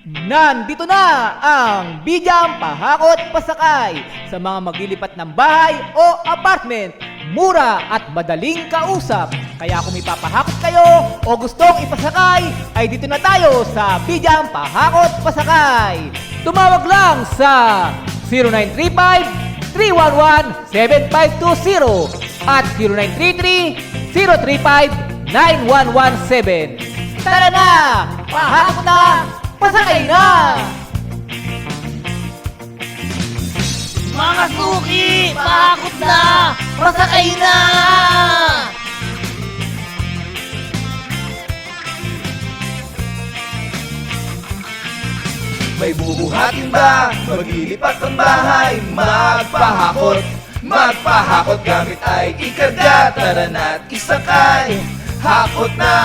Nandito na ang bidyang pahakot pasakay sa mga maglilipat ng bahay o apartment. Mura at madaling kausap. Kaya kung may papahakot kayo o gustong ipasakay, ay dito na tayo sa bidyang pahakot pasakay. Tumawag lang sa 0935-311-7520 at 0933-035-9117. Tara na! Pahakot na! Pasakay na! Mga suki! Pahakot na! Pasakay na! May bubuhatin ba? Maglilipat ng bahay, magpahakot. Magpahakot gamit ay ikarga. Tara na't isakay. Hakot na,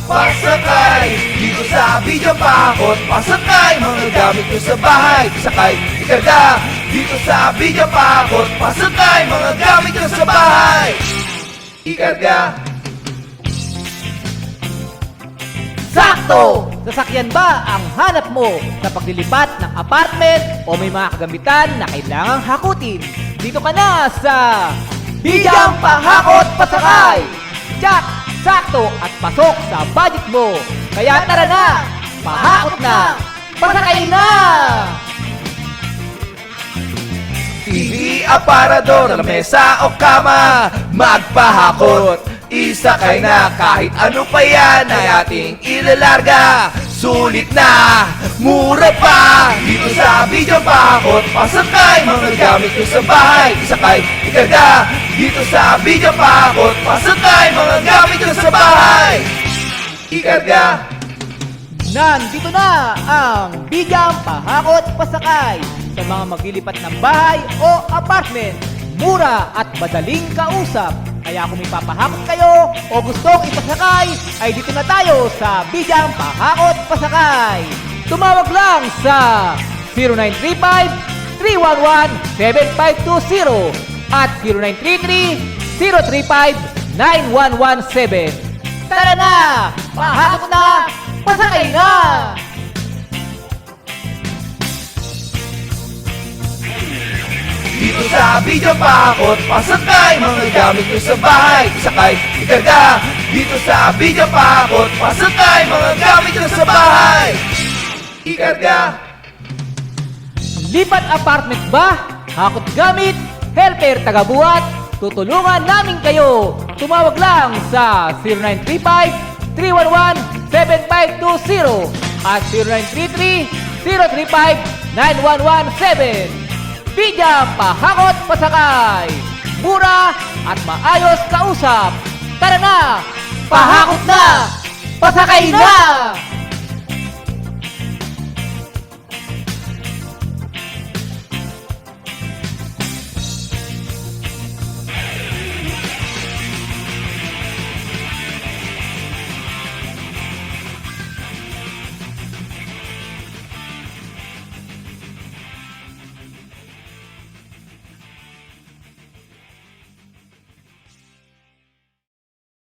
pasakay. Dito sa bidyang pahakot, pasakay. Mga gamit nyo sa bahay, sakay, ikarga. Dito sa bidyang pahakot, pasakay. Mga gamit nyo sa bahay, ikarga. Sakto! Sasakyan ba ang hanap mo sa paglilipat ng apartment o may mga kagamitan na kailangang hakutin? Dito ka na sa Bidyang Pahakot Pasakay! Tsak! Sakto at pasok sa budget mo! Kaya tara na! Pahakot na! Pasakay na! TV, aparador, lamesa o kama, magpahakot. Isakay na kahit ano pa yan ay ating ilalarga. Sulit na, mura pa. Dito sa bidyang pahakot, pasakay. Mga gamit nyo sa bahay, isakay, ikarga. Dito sa bidyang pahakot, pasakay. Mga gamit nyo sa bahay, ikarga. Nandito na ang Bidyang Pahakot Pasakay sa mga maglilipat ng bahay o apartment. Mura at madaling kausap. Kaya kung may papahakot kayo o gustong ipasakay, ay dito na tayo sa Bidyang Pahakot Pasakay. Tumawag lang sa 0935-311-7520 at 0933-035-9117. Tara na! Pahakot na! Pasakay na! Dito sa bidyang pahakot, pasakay. Mga gamit nyo sa bahay, sakay, ikarga. Dito sa bidyang pahakot, pasakay. Mga gamit nyo sa bahay, ikarga. Lipat apartment ba? Hakot gamit? Helper tagabuhat? Tutulungan namin kayo! Tumawag lang sa 0935-311-7520 at 0933-035-9117. Bidyang Pahakot Pasakay! Mura at maayos kausap! Tara na! Pahakot na! Pasakay na!